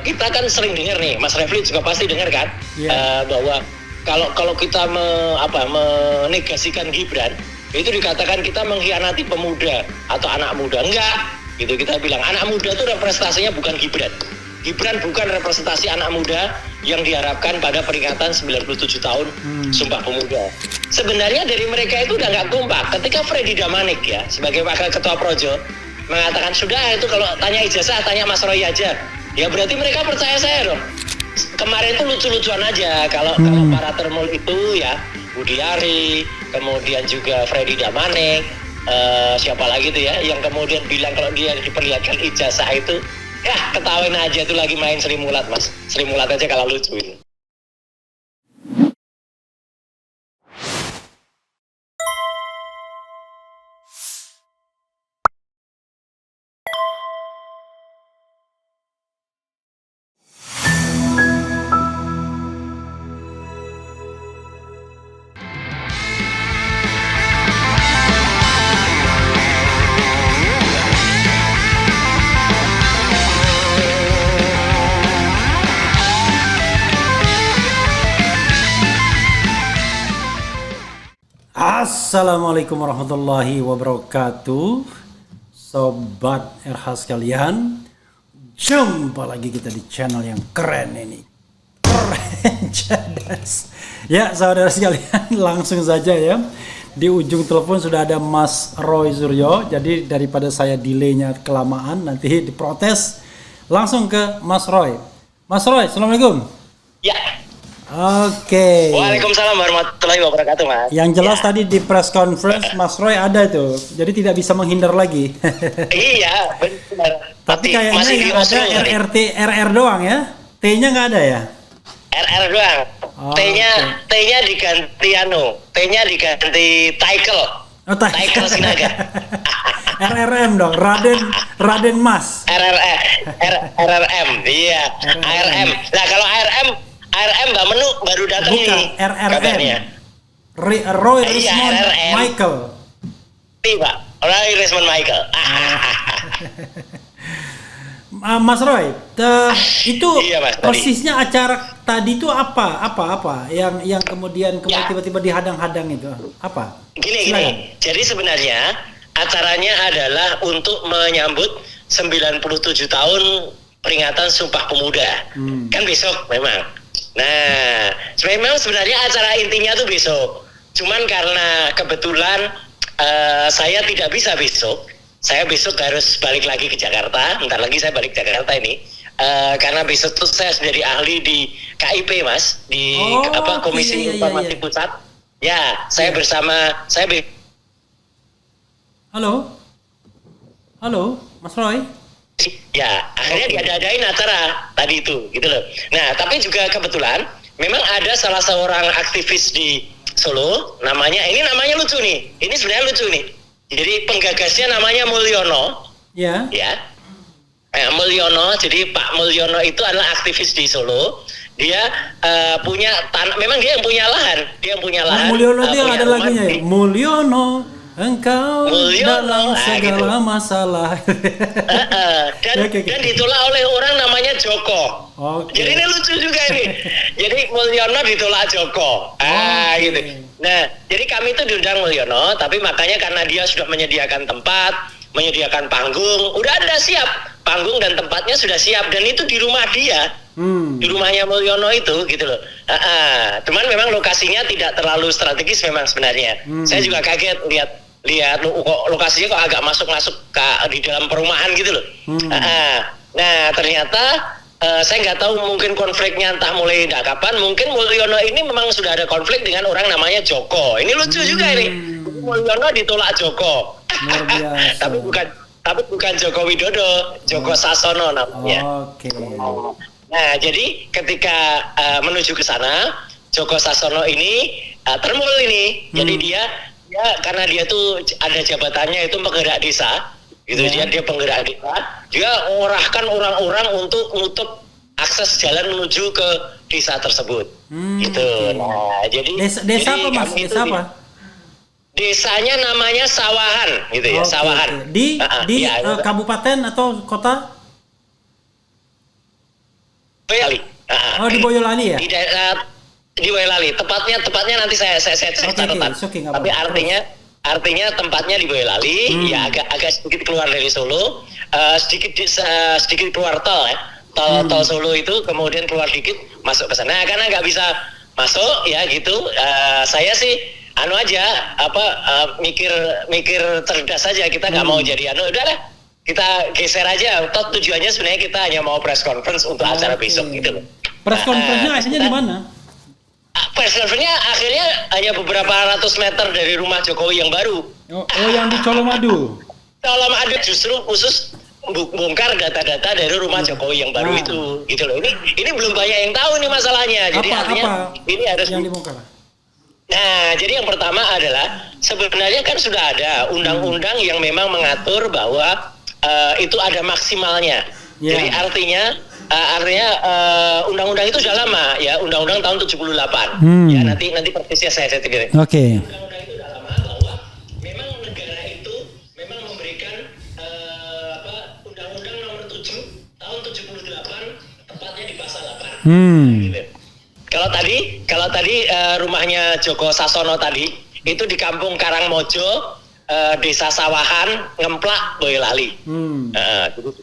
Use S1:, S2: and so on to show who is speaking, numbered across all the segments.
S1: kita kan sering dengar nih, Mas Refli juga pasti dengar kan, bahwa kalau kita menegasikan Gibran, itu dikatakan kita mengkhianati pemuda atau anak muda. Enggak, gitu kita bilang anak muda itu representasinya bukan Gibran. Gibran bukan representasi anak muda yang diharapkan pada peringatan 97 tahun Sumpah Pemuda. Sebenarnya dari mereka itu udah nggak kompak. Ketika Freddy Damanik ya sebagai wakil ketua Projo mengatakan sudah itu kalau tanya ijazah tanya Mas Roy aja. Ya berarti mereka percaya saya dong. Kemarin itu lucu-lucuan aja kalau para termul itu ya Budi Ari, kemudian juga Freddy Damanik, siapa lagi tuh ya yang kemudian bilang kalau dia diperlihatkan ijazah itu ya ketawain aja tuh lagi main Sri Mulat Mas. Sri Mulat aja kalau lucu itu.
S2: Assalamualaikum warahmatullahi wabarakatuh, Sobat RH sekalian. Jumpa lagi kita di channel yang keren ini, keren cerdas. Ya saudara sekalian, langsung saja ya. Di ujung telepon sudah ada Mas Roy Suryo. Jadi daripada saya delaynya kelamaan nanti diprotes, langsung ke Mas Roy. Mas Roy, assalamualaikum.
S1: Ya.
S2: Oke.
S1: Waalaikumsalam warahmatullahi wabarakatuh Mas.
S2: Yang jelas tadi di press conference Mas Roy ada itu, jadi tidak bisa menghindar lagi.
S1: Iya benar.
S2: Tapi kayaknya yang ada RR doang ya, T-nya nggak ada ya?
S1: RR doang. T-nya diganti T-nya diganti Title.
S2: Oh,
S1: Title Sinaga.
S2: RRM dong, Raden Mas.
S1: RRM, iya. ARM. Nah kalau ARM Mbak Menu baru datang nih.
S2: RRM. Roy Rismond Michael.
S1: Iya, Roy Rismond Michael.
S2: Mas Roy, itu
S1: iya, Mas,
S2: persisnya acara tadi itu apa yang kemudian tiba-tiba dihadang-hadang itu apa?
S1: Gini. Jadi sebenarnya acaranya adalah untuk menyambut 97 tahun peringatan Sumpah Pemuda. Kan besok memang. Nah, memang sebenarnya acara intinya tuh besok. Cuman karena kebetulan saya tidak bisa besok. Saya besok harus balik lagi ke Jakarta. Bentar lagi saya balik ke Jakarta ini. Karena besok tuh saya jadi ahli di KIP Mas, di Komisi Informasi Pusat. Ya, saya bersama
S2: Halo, Mas Roy.
S1: Ya, akhirnya diadain acara tadi itu, gitu loh. Nah, tapi juga kebetulan memang ada salah seorang aktivis di Solo, namanya lucu nih. Ini sebenarnya lucu nih. Jadi penggagasnya namanya Mulyono. Ya. Mulyono. Jadi Pak Mulyono itu adalah aktivis di Solo. Dia punya tanah. Memang dia yang punya lahan.
S2: Mulyono itu yang ada lagunya ya. Mulyono, engkau dalam segala masalah.
S1: Dan ditolak oleh orang namanya Joko. Jadi ini lucu juga ini. Jadi Mulyono ditolak Joko. Gitu. Nah, jadi kami itu diundang Mulyono, tapi makanya karena dia sudah menyediakan tempat, menyediakan panggung, udah ada siap. Panggung dan tempatnya sudah siap dan itu di rumah dia. Di rumahnya Mulyono itu gitu loh. Cuman memang lokasinya tidak terlalu strategis memang sebenarnya. Saya juga kaget lihat lokasinya kok agak masuk ke di dalam perumahan gitu loh. Nah ternyata saya nggak tahu mungkin konfliknya entah mulai kapan. Mungkin Mulyono ini memang sudah ada konflik dengan orang namanya Joko. Ini lucu juga ini. Mulyono ditolak Joko. tapi bukan Joko Widodo, Joko Sasono namanya. Nah jadi ketika menuju ke sana, Joko Sasono ini termul ini. Jadi dia karena dia tuh ada jabatannya itu penggerak desa, gitu. Dia penggerak desa. Dia mengerahkan orang-orang untuk menutup akses jalan menuju ke desa tersebut, gitu. Nah, jadi
S2: desa apa Mas? Desa apa?
S1: Desanya namanya Sawahan, gitu ya. Sawahan.
S2: Di kabupaten atau kota?
S1: Boyolali.
S2: Oh, di Boyolali ya?
S1: Di Boyolali. Tepatnya nanti saya catatan. Tapi artinya tempatnya di Boyolali, ya agak sedikit keluar dari Solo, sedikit keluar tol ya. Tol Solo itu kemudian keluar dikit masuk ke sana. Karena nggak bisa masuk ya gitu. Saya sih mikir cerdas saja, kita nggak mau jadi udahlah kita geser aja. Toh tujuannya sebenarnya kita hanya mau press conference untuk acara besok gitu loh.
S2: Press conference-nya akhirnya di mana?
S1: Press conference-nya akhirnya hanya beberapa ratus meter dari rumah Jokowi yang baru.
S2: Oh, yang di Colomadu.
S1: Colomadu justru khusus bongkar data-data dari rumah Jokowi yang baru itu, gitu loh. Ini belum banyak yang tahu nih masalahnya. Jadi artinya ini harus
S2: yang dibongkar.
S1: Nah, jadi yang pertama adalah sebenarnya kan sudah ada undang-undang yang memang mengatur bahwa itu ada maksimalnya.
S2: Yeah.
S1: Jadi artinya undang-undang itu sudah lama ya, undang-undang tahun 78. Ya nanti persisnya saya sendiri.
S2: Oke.
S1: Undang-undang itu sudah lama bahwa memang negara itu memang memberikan undang-undang nomor 7 tahun 78 tepatnya di pasal 8. Gitu. Kalau tadi rumahnya Joko Sasono tadi itu di Kampung Karangmojo, Desa Sawahan, Ngemplak, Boyolali.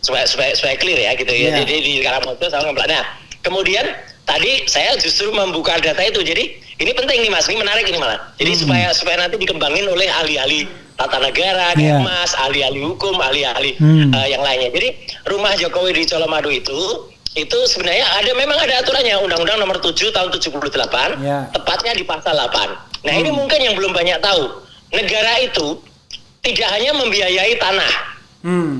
S1: Supaya clear ya gitu ya.
S2: Yeah.
S1: Jadi di Karangmojo sama Ngemplak. Nah, kemudian tadi saya justru membuka data itu. Jadi ini penting nih Mas, ini menarik ini malah. Jadi supaya nanti dikembangin oleh ahli-ahli tata negara, Mas, ahli-ahli hukum, ahli-ahli yang lainnya. Jadi rumah Jokowi di Colomadu itu sebenarnya memang ada aturannya, Undang-Undang Nomor 7 tahun 78, tepatnya di pasal 8. Nah, ini mungkin yang belum banyak tahu. Negara itu tidak hanya membiayai tanah,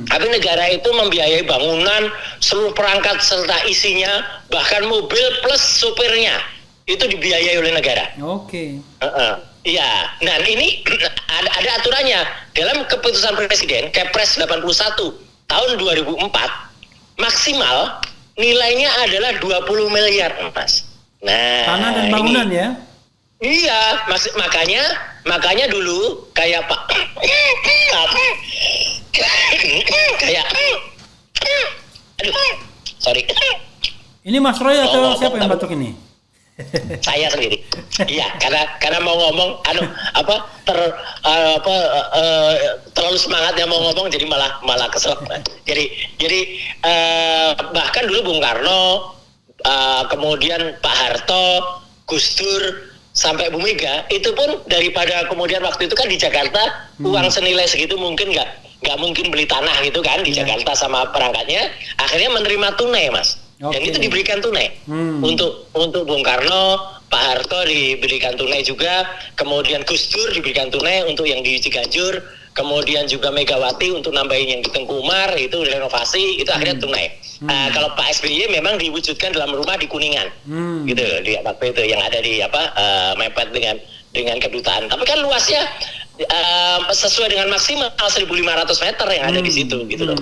S1: tapi negara itu membiayai bangunan, seluruh perangkat serta isinya, bahkan mobil plus supirnya itu dibiayai oleh negara.
S2: Oke.
S1: Iya. Nah, ini ada aturannya dalam keputusan Presiden Kepres 81 tahun 2004, maksimal nilainya adalah 20 miliar, Mas. Nah,
S2: tanah dan bangunan ya?
S1: Iya, makanya dulu kayak Pak sorry.
S2: Ini Mas Roy atau siapa yang batuk ini?
S1: Saya sendiri. Iya, karena mau ngomong terlalu semangat ya mau ngomong jadi malah kesel. Jadi bahkan dulu Bung Karno, kemudian Pak Harto, Gus Dur sampai Bu Mega itu pun daripada kemudian waktu itu kan di Jakarta uang senilai segitu mungkin nggak mungkin beli tanah gitu kan di Jakarta sama perangkatnya, akhirnya menerima tunai Mas. Dan itu diberikan tunai untuk Bung Karno, Pak Harto diberikan tunai juga, kemudian Gus Dur diberikan tunai untuk yang di Ciganjur, kemudian juga Megawati untuk nambahin yang di Tengku Umar itu renovasi itu akhirnya tunai. Kalau Pak SBY memang diwujudkan dalam rumah di Kuningan, gitu di waktu itu yang ada di mepet dengan kedutaan. Tapi kan luasnya sesuai dengan maksimal 1.500 meter yang ada di situ gitu loh.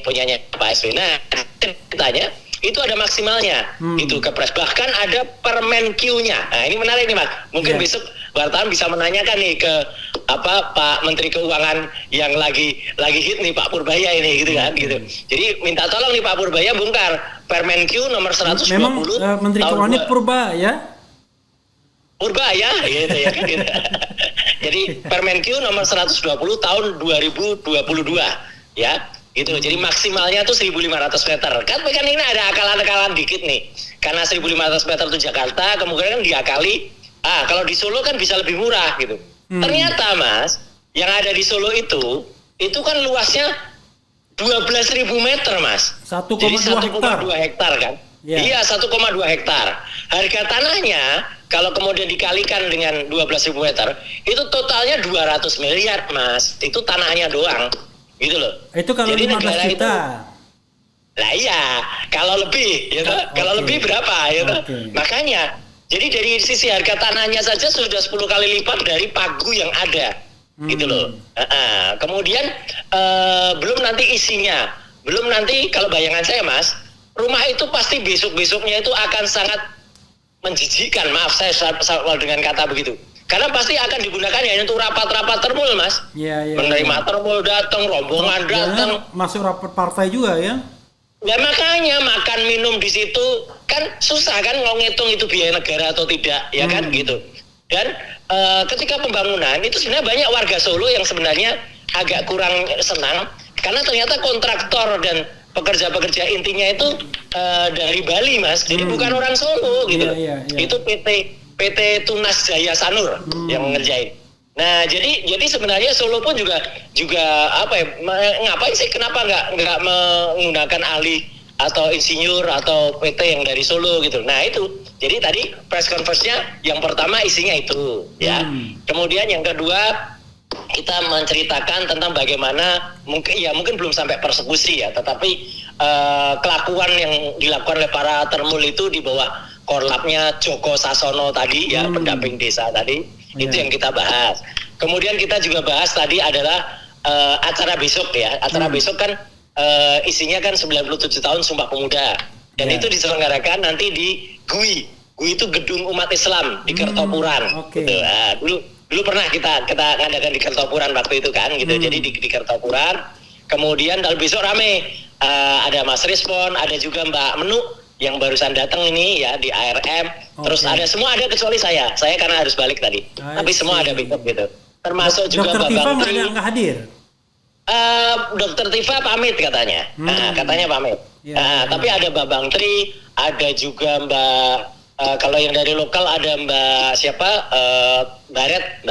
S1: Punyanya Pak SBY. Nah, ceritanya itu ada maksimalnya itu Kepres, bahkan ada Permenkyu-nya. Nah, ini menarik nih Mas. Mungkin besok wartawan bisa menanyakan nih ke Pak Menteri Keuangan yang lagi hit nih Pak Purbaya ini gitu kan gitu. Jadi minta tolong nih Pak Purbaya bongkar Permenkyu nomor 120.
S2: Memang Menteri Keuangan Purbaya
S1: gitu ya kan gitu. Jadi Permenkyu nomor 120 tahun 2022 ya. Gitu. Jadi maksimalnya tuh 1.500 meter. Kan ini ada akalan-akalan dikit nih. Karena 1.500 meter itu Jakarta, kemungkinan kan diakali. Kalau di Solo kan bisa lebih murah gitu. Ternyata Mas, yang ada di Solo itu kan luasnya 12.000 meter Mas.
S2: 1,2
S1: hektar kan? Iya, 1,2 hektar. Harga tanahnya kalau kemudian dikalikan dengan 12.000 meter, itu totalnya 200 miliar Mas. Itu tanahnya doang. Gitu loh.
S2: Itu kalau jadi 15 juta.
S1: Lah iya, kalau lebih gitu. Kalau lebih berapa gitu. Makanya jadi dari sisi harga tanahnya saja sudah 10 kali lipat dari pagu yang ada. Gitu loh. Kemudian belum nanti isinya. Belum nanti kalau bayangan saya Mas, rumah itu pasti besok-besoknya itu akan sangat menjijikkan. Maaf saya dengan kata begitu. Karena pasti akan digunakan ya untuk rapat-rapat termul Mas.
S2: Iya.
S1: Menerima termul datang, rombongan datang.
S2: Masuk rapat partai juga ya?
S1: Nah makanya makan minum di situ kan susah kan ngitung itu biaya negara atau tidak, ya kan gitu. Dan ketika pembangunan itu sebenarnya banyak warga Solo yang sebenarnya agak kurang senang karena ternyata kontraktor dan pekerja-pekerja intinya itu dari Bali, Mas. Jadi bukan orang Solo gitu.
S2: Iya.
S1: Itu PT Tunas Jaya Sanur yang ngerjain. Nah, jadi sebenarnya Solo pun juga apa ya? Ngapain sih? Kenapa nggak menggunakan ahli atau insinyur atau PT yang dari Solo gitu? Nah itu. Jadi tadi press conference-nya yang pertama isinya itu, ya. Kemudian yang kedua kita menceritakan tentang bagaimana mungkin belum sampai persekusi ya, tetapi kelakuan yang dilakukan oleh para termul itu di bawah korlapnya Joko Sasono tadi ya, pendamping desa tadi. Itu yang kita bahas. Kemudian kita juga bahas tadi adalah acara besok ya. Acara besok kan isinya kan 97 tahun Sumpah Pemuda. Dan itu diselenggarakan nanti di GUI. GUI itu Gedung Umat Islam di Kertopuran. Gitu. Nah, dulu pernah kita ngadakan di Kertopuran waktu itu kan gitu. Jadi di Kertopuran. Kemudian kalau besok rame ada Mas Respon, ada juga Mbak Menu yang barusan datang ini ya di ARM. Terus ada semua ada kecuali saya karena harus balik tadi. Tapi semua ada besok gitu. Termasuk juga
S2: Dr.
S1: Babang
S2: Tifa nggak hadir.
S1: Dr. Tifa pamit katanya. Katanya pamit. Tapi ada Babang Tri, ada juga Mbak kalau yang dari lokal ada Mbak siapa? Baret,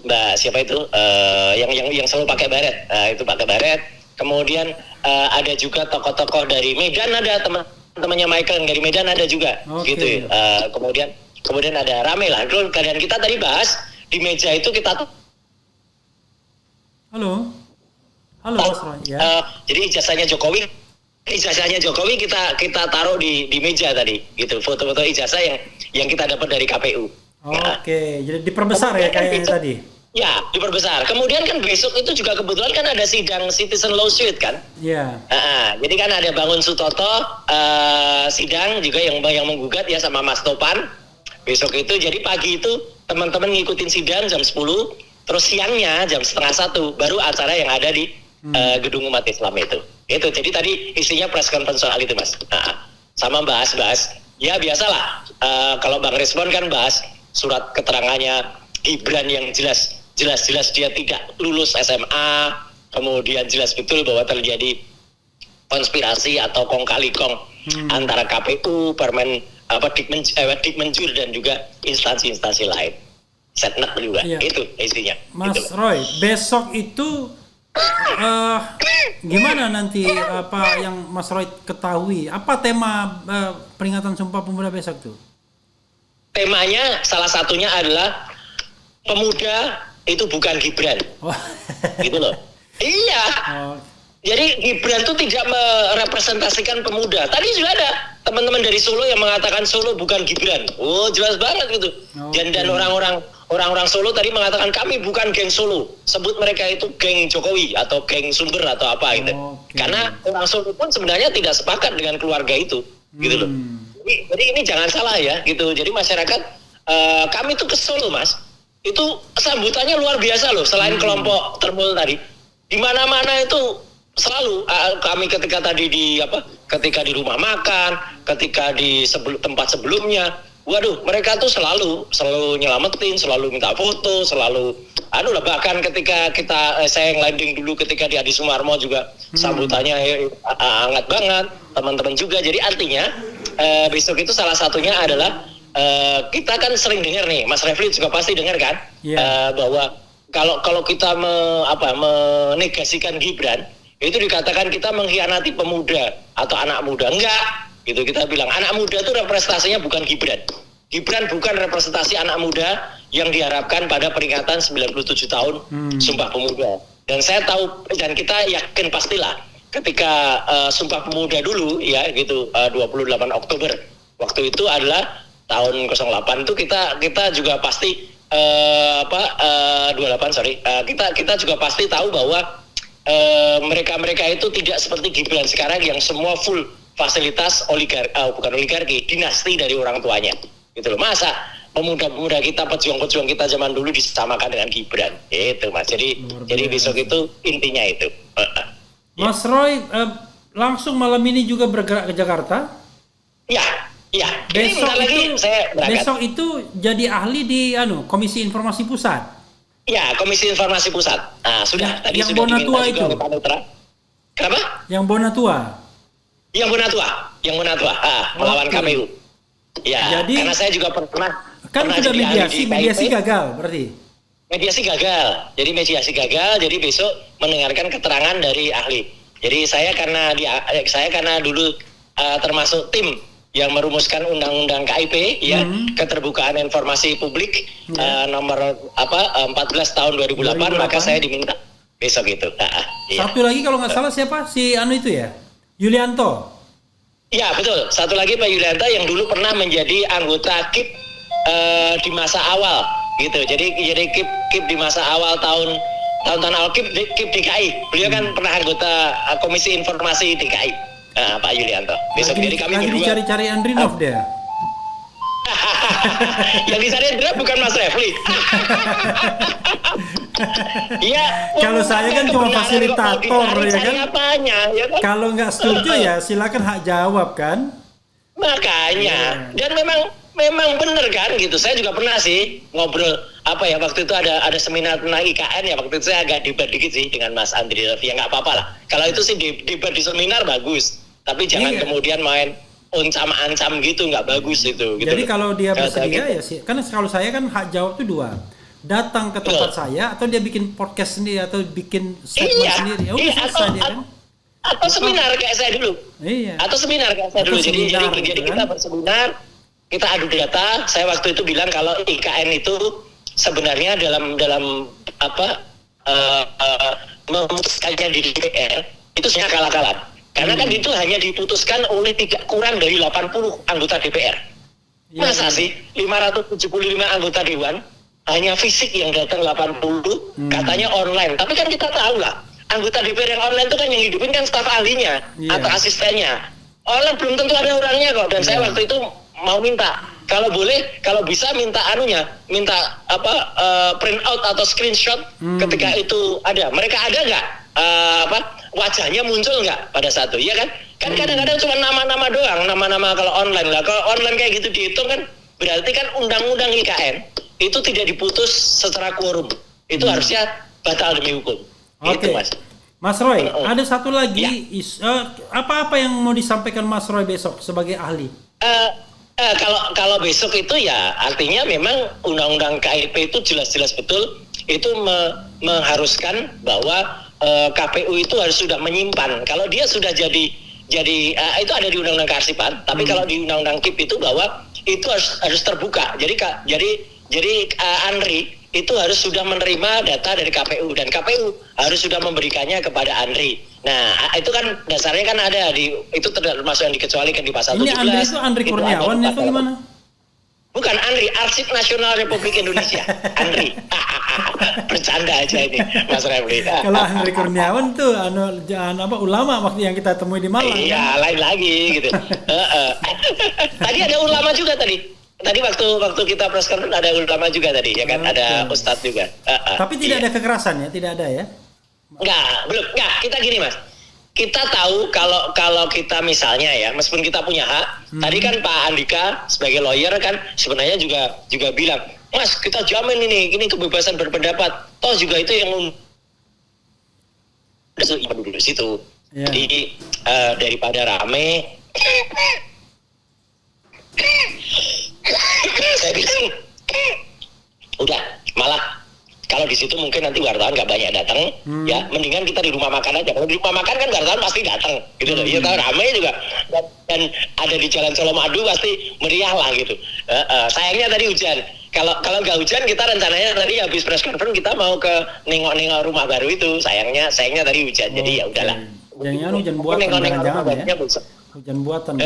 S1: Mbak siapa itu? Yang selalu pakai baret. Itu pakai baret. Kemudian ada juga tokoh-tokoh dari Medan, ada temannya Michael yang dari Medan ada juga, gitu. Kemudian ada rame lah. Dan kita tadi bahas di meja itu kita Halo Mas Roy, ya. Jadi ijazahnya Jokowi kita taruh di meja tadi, gitu. Foto-foto ijazah yang kita dapat dari KPU.
S2: Jadi diperbesar ya kayaknya tadi.
S1: Ya, diperbesar. Kemudian kan besok itu juga kebetulan kan ada sidang Citizen Lawsuit kan? Iya. Jadi kan ada Bangun Sutoto sidang juga yang menggugat ya sama Mas Topan. Besok itu jadi pagi itu teman-teman ngikutin sidang jam 10, terus siangnya jam 12:30 baru acara yang ada di Gedung Umat Islam itu. Itu. Jadi tadi isinya press conference soal itu, Mas. Sama bahas. Ya biasalah. Kalau Bang Respon kan bahas surat keterangannya Gibran yang jelas dia tidak lulus SMA, kemudian jelas betul bahwa terjadi konspirasi atau kong kali kong antara KPU, Dikmenjur dan juga instansi-instansi lain. Setnek juga, itu isinya.
S2: Mas
S1: gitu.
S2: Roy, besok itu gimana nanti apa yang Mas Roy ketahui? Apa tema peringatan Sumpah Pemuda besok tuh?
S1: Temanya salah satunya adalah pemuda itu bukan Gibran. Gitu loh. Iya. Jadi Gibran itu tidak merepresentasikan pemuda. Tadi juga ada teman-teman dari Solo yang mengatakan Solo bukan Gibran. Jelas banget gitu. Dan orang-orang Solo tadi mengatakan kami bukan geng Solo. Sebut mereka itu geng Jokowi atau geng Sumber atau apa gitu. Karena orang Solo pun sebenarnya tidak sepakat dengan keluarga itu. Gitu loh. Jadi ini jangan salah ya gitu. Jadi masyarakat kami tuh ke Solo, Mas. Itu sambutannya luar biasa loh. Selain kelompok termul tadi, di mana-mana itu selalu kami ketika di rumah makan, ketika di tempat sebelumnya, waduh mereka tuh selalu nyelamatin, selalu minta foto, selalu bahkan ketika saya yang landing dulu ketika di Adi Sumarmo juga sambutannya hangat banget, teman-teman juga. Jadi artinya besok itu salah satunya adalah kita kan sering dengar nih, Mas Refli juga pasti dengar kan, bahwa kalau kita menegasikan Gibran, itu dikatakan kita mengkhianati pemuda atau anak muda. Enggak, gitu kita bilang anak muda itu representasinya bukan Gibran. Gibran bukan representasi anak muda yang diharapkan pada peringatan 97 tahun Sumpah Pemuda. Dan saya tahu dan kita yakin pastilah ketika Sumpah Pemuda dulu ya gitu 28 Oktober waktu itu adalah tahun 08 itu kita juga pasti 28 kita juga pasti tahu bahwa mereka itu tidak seperti Gibran sekarang yang semua full fasilitas oligarki, dinasti dari orang tuanya. Gitu loh. Masa pemuda-pemuda kita, pejuang-pejuang kita zaman dulu disamakan dengan Gibran. Itu Mas. Jadi besok itu intinya itu.
S2: Mas Roy, langsung malam ini juga bergerak ke Jakarta?
S1: Ya, ya. Jadi
S2: Besok
S1: bentar lagi
S2: itu,
S1: saya berangkat.
S2: besok itu jadi ahli di Komisi Informasi Pusat.
S1: Ya, Komisi Informasi Pusat. Nah, sudah. Tadi
S2: yang
S1: sudah
S2: Bona
S1: diminta
S2: Tua
S1: juga
S2: itu.
S1: oleh Panitra. Kenapa?
S2: Yang Bona Tua.
S1: Yang Bona Tua. Melawan
S2: Oke.
S1: KPU. Ya,
S2: Jadi,
S1: karena saya juga pernah
S2: sudah
S1: jadi ahli di
S2: mediasi
S1: KIP.
S2: gagal berarti.
S1: Mediasi gagal. Jadi besok mendengarkan keterangan dari ahli. Jadi saya karena dulu termasuk tim yang merumuskan undang-undang KIP ya, keterbukaan informasi publik nomor 14 tahun 2008, maka saya diminta besok itu. Iya.
S2: Satu lagi kalau nggak salah siapa? Si itu ya? Yulianto.
S1: Ya, betul. Satu lagi Pak Yulianto yang dulu pernah menjadi anggota KIP di masa awal gitu. Jadi KIP di masa awal tahun awal KIP DKI. Beliau kan pernah anggota Komisi Informasi DKI. Pak Yulianto. Besok
S2: Lagi,
S1: jadi kami
S2: lagi
S1: berdua.
S2: dicari-cari Andrinov dia.
S1: Yang dicari dia bukan Mas Refli. Iya.
S2: Kalau saya kan cuma fasilitator ya kan.
S1: Apanya, ya kan?
S2: Kalau nggak setuju ya silakan hak jawab kan.
S1: Makanya. Dan memang benar kan gitu. Saya juga pernah sih ngobrol waktu itu ada seminar tentang IKN ya, waktu itu saya agak debat dikit sih dengan Mas Andri. Ya nggak apa-apa lah. Kalau itu sih debat di seminar bagus. Tapi jangan kemudian main ancam gitu, nggak bagus itu. Gitu.
S2: Jadi kalau dia bersedia
S1: gitu.
S2: ya sih, kan kalau saya kan hak jawab itu dua, datang ke tempat saya atau dia bikin podcast sendiri atau bikin segmen sendiri. Ya udah selesai dia kan.
S1: Atau seminar kayak saya dulu.
S2: Iya.
S1: Atau seminar kayak saya dulu. Jadi kita
S2: kan?
S1: berseminar, kita adu data. Saya waktu itu bilang kalau IKN itu sebenarnya dalam memutuskannya di DPR itu sebenarnya kalah-kalah. Karena kan itu hanya diputuskan oleh tidak kurang dari 80 anggota DPR. Masa sih 575 anggota Dewan hanya fisik yang datang 80, katanya online. Tapi kan kita tahu lah, anggota DPR yang online itu kan yang hidupin kan staf ahlinya atau asistennya. Online belum tentu ada orangnya kok. Dan saya waktu itu mau minta, kalau boleh, kalau bisa minta print out atau screenshot ketika itu ada. Mereka ada nggak? Wajahnya muncul nggak pada saat itu, ya kan? Kan kadang-kadang cuma nama-nama doang, nama-nama kalau online lah. Kalau online kayak gitu dihitung kan, berarti kan undang-undang IKN itu tidak diputus secara quorum. Itu harusnya batal demi hukum.
S2: Oke,
S1: Gitu, Mas.
S2: Mas Roy, ada satu lagi
S1: Ya.
S2: apa yang mau disampaikan Mas Roy besok sebagai ahli?
S1: Kalau besok itu ya artinya memang undang-undang KIP itu jelas-jelas betul itu mengharuskan bahwa KPU itu harus sudah menyimpan. Kalau dia sudah jadi itu ada di Undang-Undang Kearsipan, tapi kalau di Undang-Undang KIP itu bahwa itu harus terbuka. Jadi Andri itu harus sudah menerima data dari KPU dan KPU harus sudah memberikannya kepada Andri. Nah, itu kan dasarnya kan ada itu termasuk yang dikecualikan di pasal 17.
S2: Ini Andri itu Andri Kurniawan itu gimana?
S1: Bukan Andri, Arsip Nasional Republik Indonesia. Andri. Bercanda aja ini, Mas Refli.
S2: Kalau Andri Kurniawan tuh ulama waktu yang kita temui di Malang.
S1: Iya,
S2: kan?
S1: lain lagi gitu. Tadi ada ulama juga tadi. Tadi waktu kita press conference ada ulama juga tadi, ya kan? Ada ustadz juga.
S2: Tapi tidak ada kekerasan ya, tidak ada ya?
S1: Enggak. Kita gini, Mas. Kita tahu kalau kita misalnya ya, meskipun kita punya hak, tadi kan Pak Andika sebagai lawyer kan sebenarnya juga bilang, Mas, kita jamin ini kebebasan berpendapat. Toh juga itu yang di situ.
S2: Ya.
S1: Jadi daripada rame, saya bilang, udah malah. Kalau di situ mungkin nanti wartawan nggak banyak datang, ya mendingan kita di rumah makan aja. Kalau di rumah makan kan wartawan pasti datang, gitu loh. Ya tahu ramai juga dan ada di Jalan Colomadu pasti meriah lah gitu. Sayangnya tadi hujan. Kalau nggak hujan kita rencananya tadi habis press conference kita mau ke nengok rumah baru itu. Sayangnya tadi hujan, jadi ya udahlah.
S2: Jangan hujan buatan, jangan ya. Hujan buatan.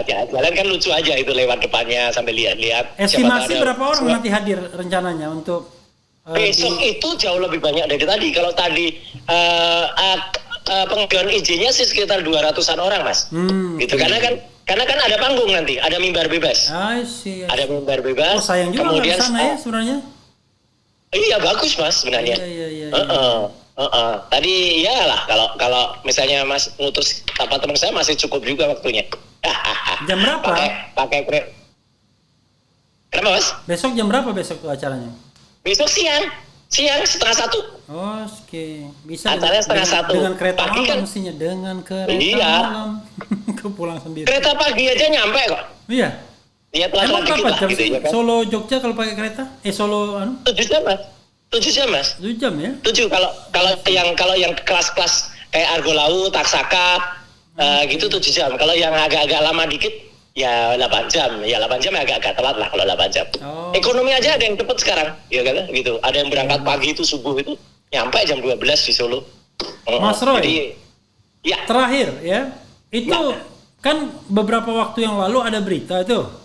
S1: Jalan kan lucu aja itu lewat depannya sampai lihat-lihat.
S2: Estimasi berapa orang nanti hadir rencananya untuk
S1: besok itu jauh lebih banyak dari tadi. Kalau tadi pengajuan izinnya sih sekitar 200-an orang, Mas. Gitu. Karena kan ada panggung nanti, ada mimbar bebas. Ada mimbar bebas.
S2: Oh, sayang juga
S1: kemudian
S2: nggak di sana ya sebenarnya.
S1: Iya bagus, Mas, sebenarnya.
S2: Iya.
S1: Tadi ya lah kalau misalnya Mas ngutus teman saya masih cukup juga waktunya.
S2: Jam berapa?
S1: Pakai Kenapa Mas?
S2: Besok jam berapa besok tuh acaranya?
S1: Besok siang 1:30.
S2: Oh, oke. Bisa
S1: acaranya 1:30.
S2: Dengan kereta
S1: pagi
S2: malam
S1: kan,
S2: mestinya dengan kereta malam. Ke pulang sendiri.
S1: Kereta pagi aja nyampe kok.
S2: Iya.
S1: Iya,
S2: Emang
S1: dikit
S2: berapa
S1: lah
S2: jam
S1: gitu ya kan.
S2: Solo Jogja kalau pakai kereta? Solo
S1: 7 jam Mas. 7 jam Mas.
S2: 7 jam ya?
S1: 7 kalau yang kelas-kelas kayak Argo Laut, Taksaka gitu 7 jam. Kalau yang agak-agak lama dikit ya 8 jam. Ya 8 jam agak telat lah kalau 8 jam.
S2: Oh.
S1: Ekonomi aja ada yang cepet sekarang, ya kan gitu. Ada yang berangkat pagi itu subuh itu nyampe jam 12 di Solo.
S2: Mas Roy.
S1: Jadi, ya.
S2: Terakhir ya. Itu kan beberapa waktu yang lalu ada berita itu.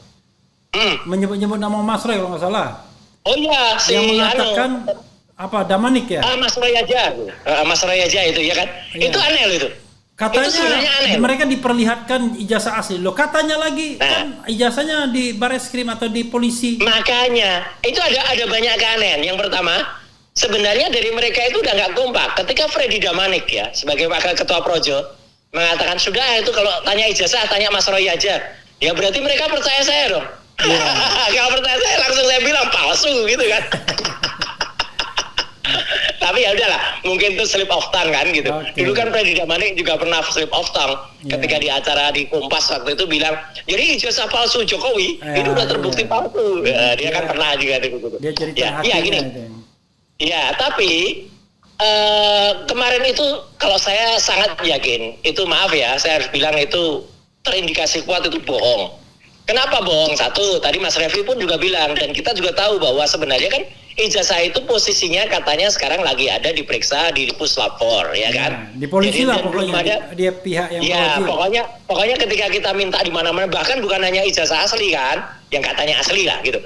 S2: Menyebut-nyebut nama Mas Roy kalau nggak salah.
S1: Oh iya,
S2: yang mengatakan apa Damanik ya?
S1: Mas Roy aja. Mas Roy aja itu ya kan.
S2: Iya.
S1: Itu aneh loh itu.
S2: Katanya
S1: itu aneh.
S2: mereka diperlihatkan ijazah asli. Loh katanya lagi kan ijazahnya di Bareskrim atau di polisi.
S1: Makanya itu ada banyak keanehan. Yang pertama, sebenarnya dari mereka itu udah nggak kompak. Ketika Freddy Damanik ya sebagai wakil ketua Projo mengatakan sudah itu kalau tanya ijazah tanya Mas Roy aja. Ya berarti mereka percaya saya dong. Kalau percaya saya langsung saya bilang palsu gitu kan. Tapi ya udahlah, mungkin itu slip of tongue kan gitu. Okay. Dulu kan Freddy Damanik juga pernah slip of tongue ketika di acara di Kompas waktu itu bilang, jadi ijazah palsu Jokowi itu udah terbukti palsu. Dia kan pernah juga gitu.
S2: Dia cerita
S1: ya gini. Ya, tapi kemarin itu kalau saya sangat yakin, itu maaf ya, saya harus bilang itu terindikasi kuat itu bohong. Kenapa bohong? Satu, tadi Mas Refli pun juga bilang, dan kita juga tahu bahwa sebenarnya kan ijazah itu posisinya katanya sekarang lagi ada diperiksa di Puslap 4, ya kan?
S2: Di polisi lah pokoknya, dia pihak yang
S1: pokoknya ketika kita minta di mana-mana, bahkan bukan hanya ijazah asli kan, yang katanya asli lah gitu.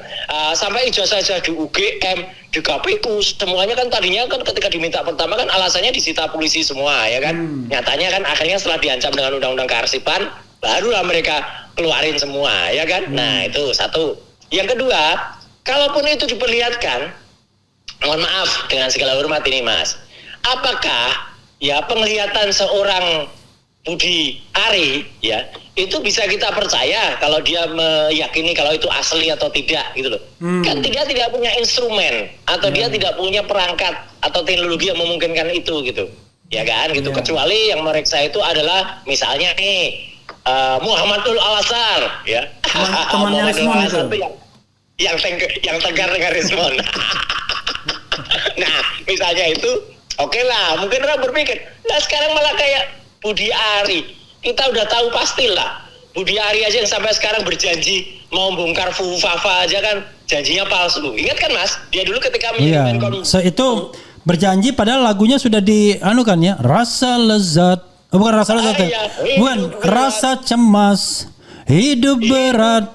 S1: Sampai ijazah di UGM, di KPU, semuanya kan tadinya kan ketika diminta pertama kan alasannya disita polisi semua, ya kan? Nyatanya kan akhirnya setelah diancam dengan undang-undang kearsipan, barulah mereka keluarin semua, ya kan? Nah itu satu. Yang kedua, kalaupun itu diperlihatkan, mohon maaf dengan segala hormat ini Mas, apakah ya penglihatan seorang Budi Ari ya itu bisa kita percaya kalau dia meyakini kalau itu asli atau tidak gitu loh? Kan dia tidak punya instrumen atau dia tidak punya perangkat atau teknologi yang memungkinkan itu gitu, ya kan? Gitu. Kecuali yang mereksa itu adalah misalnya nih Muhammadul Al-Azhar ya,
S2: temannya Rismon itu
S1: yang tegar dengan Rismon. Nah misalnya itu oke lah, mungkin orang berpikir nah sekarang malah kayak Budi Ari, kita udah tahu pastilah Budi Ari aja yang sampai sekarang berjanji mau bongkar Fufafa aja kan janjinya palsu. Ingat kan Mas, dia dulu ketika
S2: menyanyikan itu berjanji padahal lagunya sudah kan ya, rasa lezat. Bukan rasa lezat, bukan rasa cemas, hidup berat,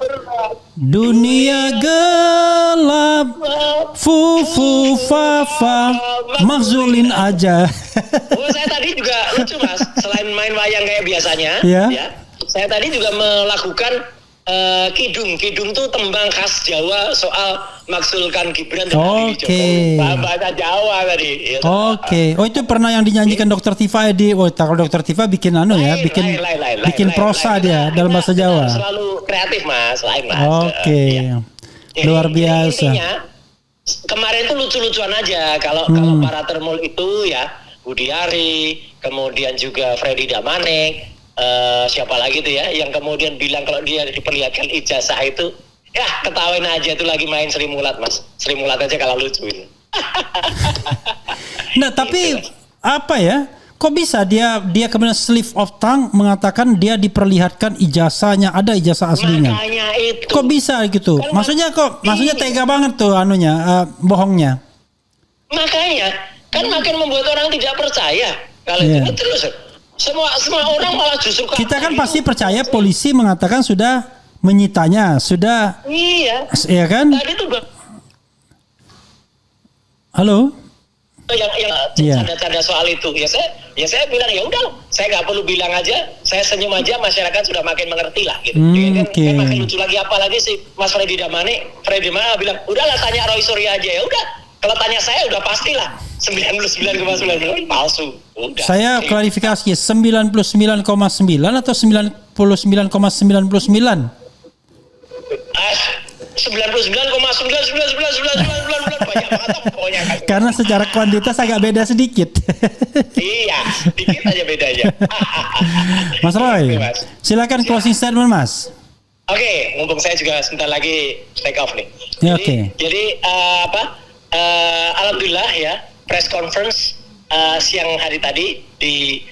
S2: dunia gelap, Fufafa, makzulin aja.
S1: Saya tadi juga lucu Mas, selain main wayang kayak biasanya, ya, saya tadi juga melakukan kidung tuh tembang khas Jawa soal maksulkan Gibran dengan Jokowi. Bahasa Jawa tadi.
S2: Oke. Oh itu pernah yang dinyanyikan Dr. Tifa di. Kalau Dr. Tifa bikin bikin prosa dia dalam bahasa Jawa.
S1: Selalu kreatif Mas, lain Mas.
S2: Oke. Luar biasa.
S1: Intinya, kemarin tuh lucu-lucuan aja kalau para termul itu ya Budi Ari, kemudian juga Freddy Damanik. Siapa lagi tuh ya yang kemudian bilang kalau dia diperlihatkan ijazah itu ya ketawain aja itu lagi main Sri Mulat Mas. Sri Mulat aja kalau lucu ini.
S2: Nah tapi apa ya, kok bisa dia kemudian slip of tongue mengatakan dia diperlihatkan ijazahnya, ada ijazah aslinya.
S1: Makanya itu.
S2: Kok bisa gitu?
S1: Kan
S2: maksudnya tega banget tuh bohongnya.
S1: Makanya kan makin membuat orang tidak percaya kalau itu terus. Semua orang malah justru
S2: kita kan pasti percaya polisi mengatakan sudah menyitanya, sudah.
S1: Iya.
S2: Iya kan?
S1: Tadi tuh
S2: halo.
S1: Yang tanda soal itu ya saya bilang ya udah, saya nggak perlu bilang aja, saya senyum aja, masyarakat sudah makin mengerti lah gitu. Kan makin lucu lagi apalagi si Mas Freddy Damanik bilang udahlah tanya Roy Suryo aja, ya udah Kalau tanya saya udah pastilah 99,9% palsu. Udah.
S2: Saya klarifikasi 99,9 atau 99,99?
S1: 99,99999 banyak banget pokoknya kan.
S2: Karena secara kuantitas agak beda sedikit.
S1: Iya, dikit aja bedanya.
S2: Mas Roy,
S1: Oke, Mas.
S2: silakan closing statement Mas.
S1: Oke, mumpung saya juga sebentar lagi take off nih.
S2: Ya,
S1: Jadi alhamdulillah ya, press conference siang hari tadi di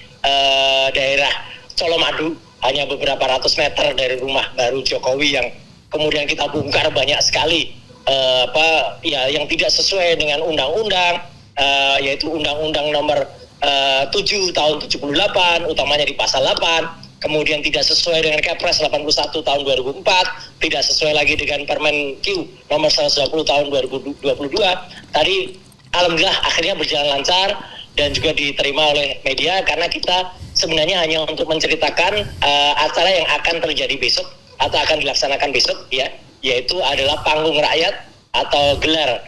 S1: daerah Colomadu, hanya beberapa ratus meter dari rumah baru Jokowi yang kemudian kita bongkar banyak sekali yang tidak sesuai dengan undang-undang, yaitu Undang-Undang Nomor 7 tahun 78, utamanya di pasal 8. Kemudian tidak sesuai dengan Kepres 81 tahun 2004, tidak sesuai lagi dengan Permen Q nomor 120 tahun 2022. Tadi alhamdulillah akhirnya berjalan lancar dan juga diterima oleh media, karena kita sebenarnya hanya untuk menceritakan acara yang akan terjadi besok atau akan dilaksanakan besok ya, yaitu adalah panggung rakyat atau gelar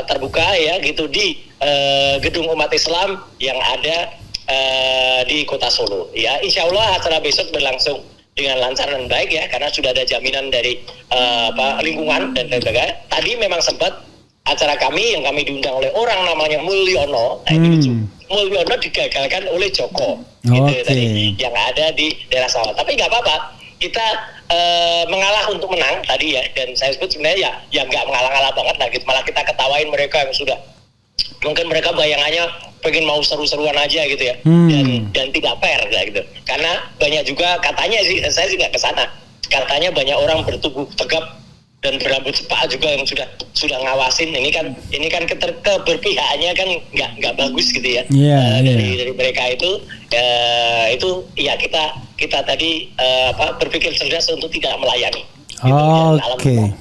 S1: terbuka ya gitu di gedung umat Islam yang ada di Kota Solo ya. Insya Allah acara besok berlangsung dengan lancar dan baik ya, karena sudah ada jaminan dari lingkungan dan sebagainya. Tadi memang sempat acara kami yang kami diundang oleh orang namanya Mulyono, Mulyono digagalkan oleh Joko gitu tadi yang ada di daerah Sawah. Tapi nggak apa-apa, kita mengalah untuk menang tadi ya, dan saya sebut sebenarnya ya nggak mengalah-ngalah banget lah gitu. Malah kita ketawain mereka yang sudah mungkin mereka bayangannya pengen mau seru-seruan aja gitu ya, dan tidak fair gitu. Karena banyak juga katanya sih, saya sih nggak kesana, katanya banyak orang bertubuh tegap dan berambut sepak juga yang sudah ngawasin. Ini kan keberpihakannya kan nggak bagus gitu ya. Dari mereka itu ya kita tadi berpikir cerdas untuk tidak melayani. Gitu.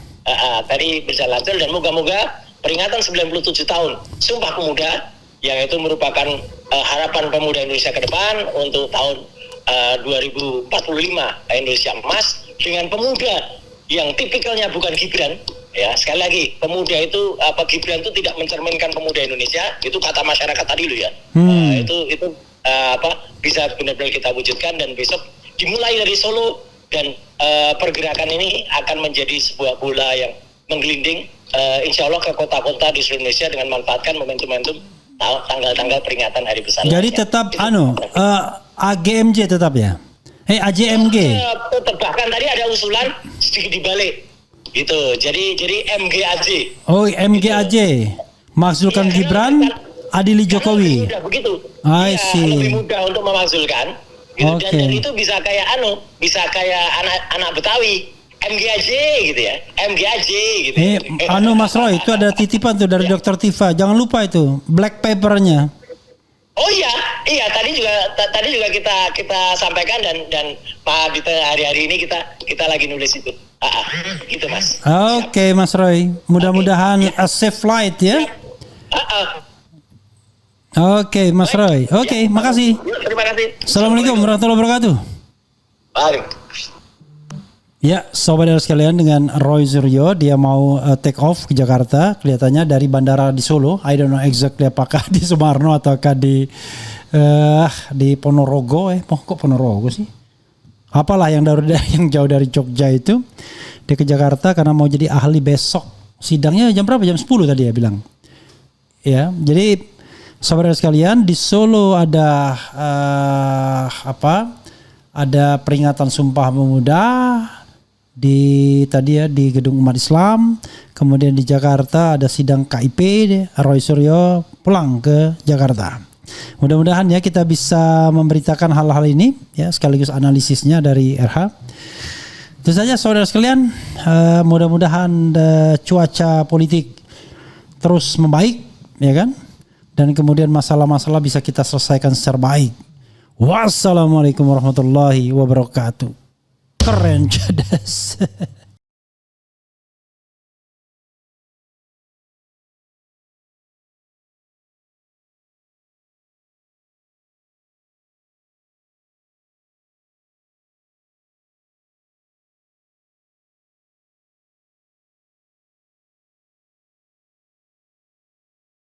S1: Tadi berjalan lancar dan moga-moga peringatan 97 tahun Sumpah Pemuda yang itu merupakan harapan pemuda Indonesia ke depan untuk tahun 2045 Indonesia emas, dengan pemuda yang tipikalnya bukan Gibran ya. Sekali lagi, pemuda itu Gibran itu tidak mencerminkan pemuda Indonesia, itu kata masyarakat tadi loh ya. Itu bisa benar-benar kita wujudkan, dan besok dimulai dari Solo, dan pergerakan ini akan menjadi sebuah bola yang menggelinding insya Allah ke kota-kota di seluruh Indonesia dengan memanfaatkan momentum-momentum tanggal-tanggal peringatan Hari Besar.
S2: Jadi tetap AGMJ tetap ya? AJMG.
S1: Bahkan tadi ada usulan sedikit dibalik gitu. Jadi MGAJ.
S2: Oh, MGAJ. Makzulkan Gibran, adili Jokowi.
S1: Mudah begitu.
S2: I see.
S1: Lebih mudah untuk memakzulkan. Gitu. Dan itu bisa kayak anak Betawi. MGAJ gitu ya, MGAJ gitu.
S2: Mas Roy, itu ada titipan tuh dari Dr. Tifa. Jangan lupa itu black papernya.
S1: Oh iya tadi juga kita sampaikan, dan Pak Dita hari ini kita lagi nulis itu. Gitu Mas.
S2: Oke, Mas Roy. Mudah-mudahan a safe flight ya. Oke, Mas Roy. Oke, makasih.
S1: Terima kasih.
S2: Assalamualaikum warahmatullahi wabarakatuh.
S1: Waalaikumsalam.
S2: Ya, sobat sekalian, dengan Roy Suryo, dia mau take off ke Jakarta. Kelihatannya dari bandara di Solo. I don't know exactly apakah di Sumarno ataukah di Ponorogo. Kok Ponorogo sih? Apalah yang jauh dari Jogja itu. Dia ke Jakarta karena mau jadi ahli besok. Sidangnya jam berapa? Jam 10 tadi ya bilang. Ya, jadi sobat sekalian, di Solo ada ada peringatan Sumpah Pemuda di Gedung Umat Islam. Kemudian di Jakarta ada sidang KIP. Roy Suryo pulang ke Jakarta. Mudah-mudahan ya kita bisa memberitakan hal-hal ini ya, sekaligus analisisnya dari RH. Itu saja saudara sekalian, mudah-mudahan cuaca politik terus membaik ya kan, dan kemudian masalah-masalah bisa kita selesaikan secara baik. Wassalamualaikum warahmatullahi wabarakatuh. Keren, cerdas.